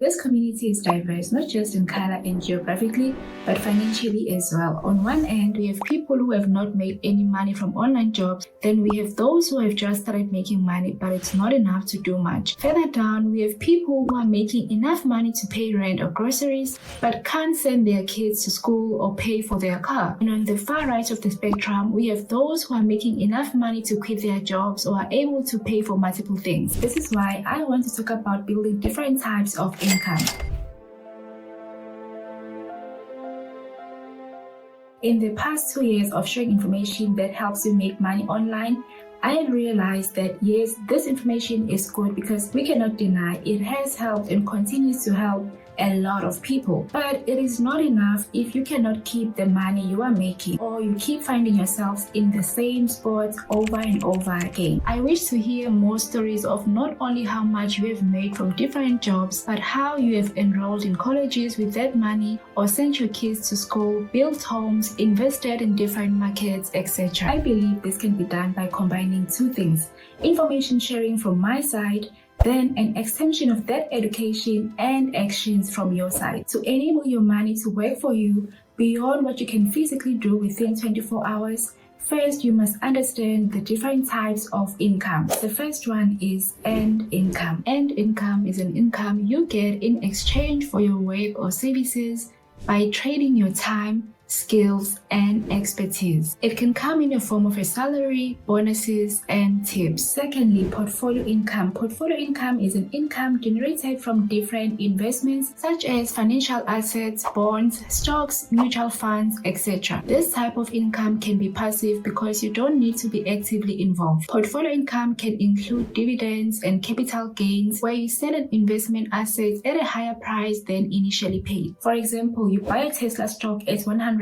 This community is diverse, not just in color and geographically, but financially as well. On one end, we have people who have not made any money from online jobs. Then we have those who have just started making money, but it's not enough to do much. Further down, we have people who are making enough money to pay rent or groceries, but can't send their kids to school or pay for their car. And on the far right of the spectrum, we have those who are making enough money to quit their jobs or are able to pay for multiple things. This is why I want to talk about building different types of income. In the past 2 years of sharing information that helps you make money online, I have realized that yes, this information is good because we cannot deny it has helped and continues to help a lot of people. But it is not enough if you cannot keep the money you are making, or you keep finding yourselves in the same spot over and over again. I wish to hear more stories of not only how much you have made from different jobs, but how you have enrolled in colleges with that money, or sent your kids to school, built homes, invested in different markets, etc. I believe this can be done by combining two things: information sharing from my side, then an extension of that education and actions from your side to enable your money to work for you beyond what you can physically do within 24 hours. First, you must understand the different types of income. The first one is earned income. Earned income is an income you get in exchange for your work or services by trading your time, skills, and expertise. It can come in the form of a salary, bonuses, and tips. Secondly, portfolio income. Portfolio income is an income generated from different investments such as financial assets, bonds, stocks, mutual funds, etc. This type of income can be passive because you don't need to be actively involved. Portfolio income can include dividends and capital gains where you sell an investment asset at a higher price than initially paid. For example, you buy a Tesla stock at $100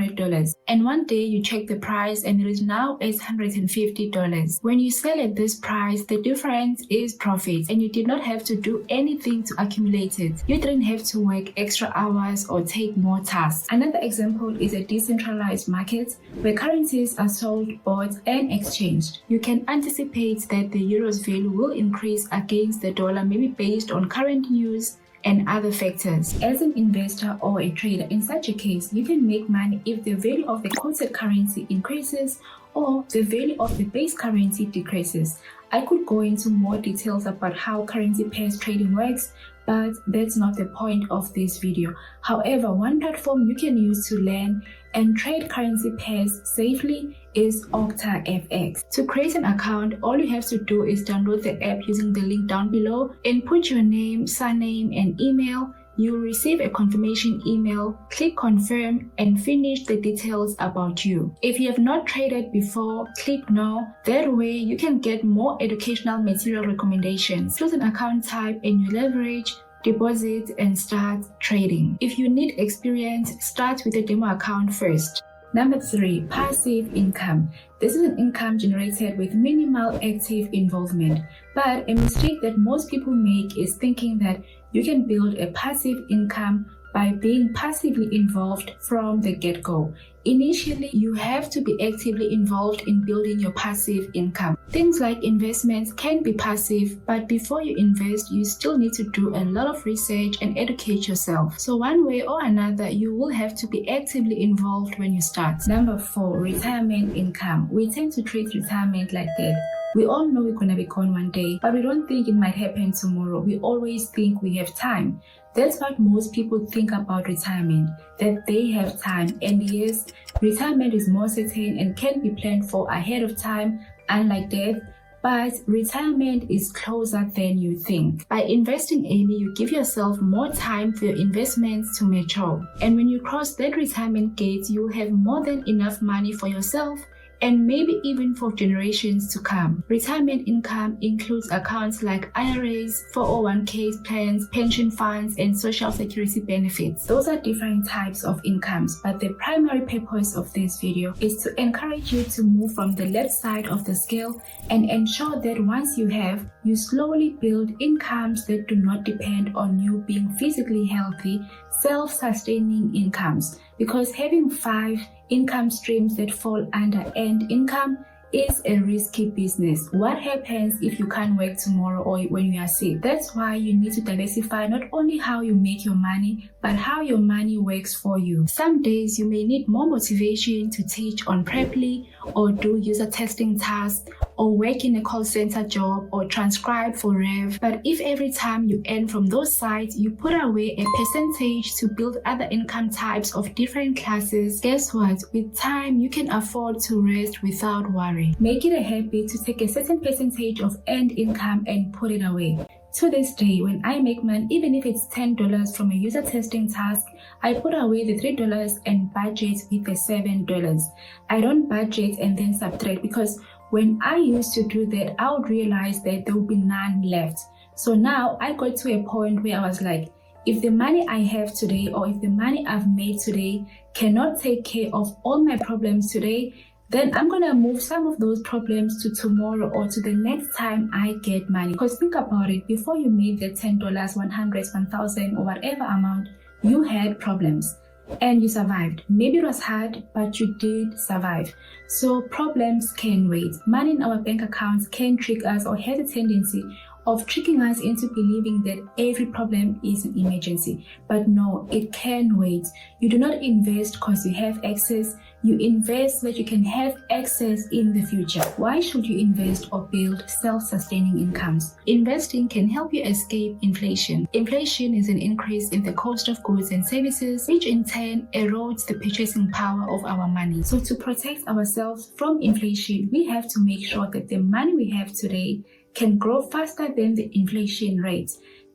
and one day you check the price and it is now $850. When you sell at this price, the difference is profit and you did not have to do anything to accumulate it. You didn't have to work extra hours or take more tasks. Another example is a decentralized market where currencies are sold, bought, and exchanged. You can anticipate that the euro's value will increase against the dollar, maybe based on current news and other factors. As an investor or a trader, in such a case, you can make money if the value of the quoted currency increases or the value of the base currency decreases. I could go into more details about how currency pairs trading works, but that's not the point of this video. However, one platform you can use to learn and trade currency pairs safely is OctaFX. To create an account, all you have to do is download the app using the link down below, input your name, surname, and email. You will receive a confirmation email, click confirm, and finish the details about you. If you have not traded before, click no. That way you can get more educational material recommendations. Choose an account type and you leverage, deposit, and start trading. If you need experience, start with a demo account first. Number 3, passive income. This is an income generated with minimal active involvement, but a mistake that most people make is thinking that you can build a passive income by being passively involved from the get-go. Initially, you have to be actively involved in building your passive income. Things like investments can be passive, but before you invest, you still need to do a lot of research and educate yourself. So one way or another, you will have to be actively involved when you start. Number 4, retirement income. We tend to treat retirement like that. We all know we're gonna be gone one day, but we don't think it might happen tomorrow. We always think we have time. That's what most people think about retirement, that they have time. And yes, retirement is more certain and can be planned for ahead of time, unlike death. But retirement is closer than you think. By investing early, you give yourself more time for your investments to mature. And when you cross that retirement gate, you will have more than enough money for yourself and maybe even for generations to come. Retirement income includes accounts like IRAs, 401k plans, pension funds, and social security benefits. Those are different types of incomes, but the primary purpose of this video is to encourage you to move from the left side of the scale and ensure that once you have, you slowly build incomes that do not depend on you being physically healthy, self-sustaining incomes. Because having 5 income streams that fall under earned income is a risky business. What happens if you can't work tomorrow or when you are sick? That's why you need to diversify not only how you make your money, but how your money works for you. Some days you may need more motivation to teach on Preply or do user testing tasks or work in a call center job or transcribe for Rev. But if every time you earn from those sites, you put away a percentage to build other income types of different classes, guess what? With time, you can afford to rest without worry. Make it a habit to take a certain percentage of earned income and put it away. To this day, when I make money, even if it's $10 from a user testing task, I put away the $3 and budget with the $7. I don't budget and then subtract, because when I used to do that, I would realize that there would be none left. So now I got to a point where I was like, if the money I have today or if the money I've made today cannot take care of all my problems today, then I'm gonna move some of those problems to tomorrow or to the next time I get money. Because think about it, before you made the $10, $100, $1,000 or whatever amount, you had problems and you survived. Maybe it was hard, but you did survive. So problems can wait. Money in our bank accounts can trick us or has a tendency of tricking us into believing that every problem is an emergency. But no, it can wait. You do not invest because you have excess. You invest so that you can have access in the future. Why should you invest or build self-sustaining incomes? Investing can help you escape inflation. Inflation is an increase in the cost of goods and services, which in turn erodes the purchasing power of our money. So to protect ourselves from inflation, we have to make sure that the money we have today can grow faster than the inflation rate.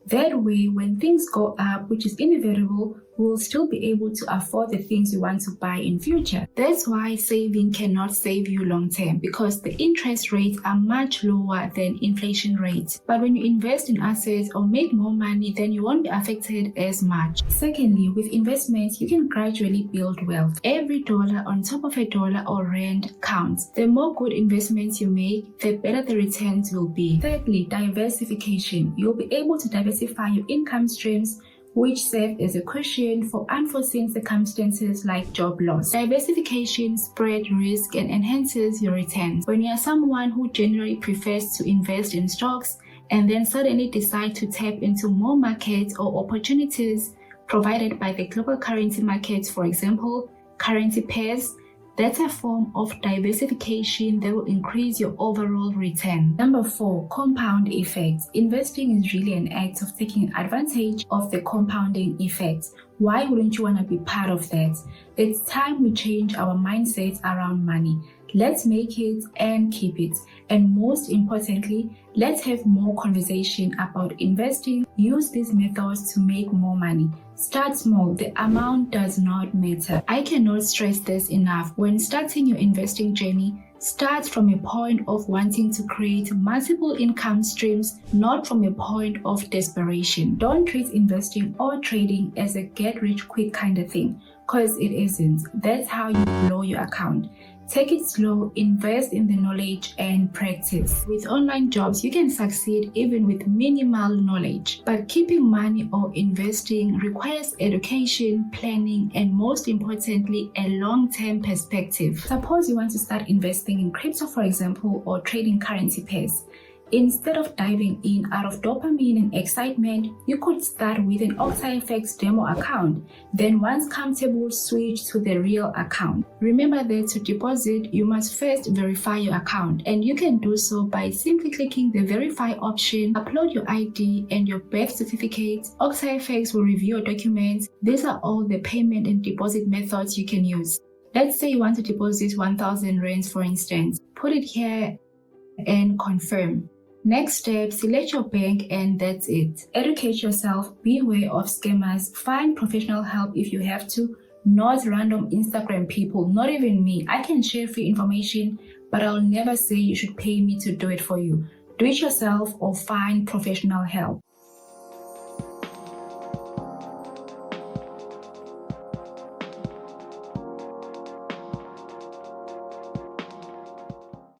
That way, when things go up, which is inevitable, we'll still be able to afford the things we want to buy in future. That's why saving cannot save you long term, because the interest rates are much lower than inflation rates. But when you invest in assets or make more money, then you won't be affected as much. Secondly, with investments, you can gradually build wealth. Every dollar on top of a dollar or rand counts. The more good investments you make, the better the returns will be. Thirdly, diversification. You'll be able to diversify your income streams, which serve as a cushion for unforeseen circumstances like job loss. Diversification spreads risk and enhances your returns. When you are someone who generally prefers to invest in stocks and then suddenly decide to tap into more markets or opportunities provided by the global currency markets, for example, currency pairs, that's a form of diversification that will increase your overall return. Number 4, compound effects. Investing is really an act of taking advantage of the compounding effects. Why wouldn't you want to be part of that? It's time we change our mindsets around money. Let's make it and keep it. And most importantly, let's have more conversation about investing. Use these methods to make more money. Start small. The amount does not matter. I cannot stress this enough. When starting your investing journey, start from a point of wanting to create multiple income streams, not from a point of desperation. Don't treat investing or trading as a get-rich-quick kind of thing, because it isn't. That's how you blow your account. Take it slow, invest in the knowledge and practice. With online jobs, you can succeed even with minimal knowledge. But keeping money or investing requires education, planning, and most importantly, a long-term perspective. Suppose you want to start investing in crypto, for example, or trading currency pairs. Instead of diving in out of dopamine and excitement, you could start with an OctaFX demo account. Then once comfortable, switch to the real account. Remember that to deposit, you must first verify your account. And you can do so by simply clicking the verify option, upload your ID and your birth certificate. OctaFX will review your documents. These are all the payment and deposit methods you can use. Let's say you want to deposit 1,000 rands, for instance. Put it here and confirm. Next step, select your bank and that's it. Educate yourself, beware of scammers, find professional help if you have to, not random Instagram people, not even me. I can share free information, but I'll never say you should pay me to do it for you. Do it yourself or find professional help.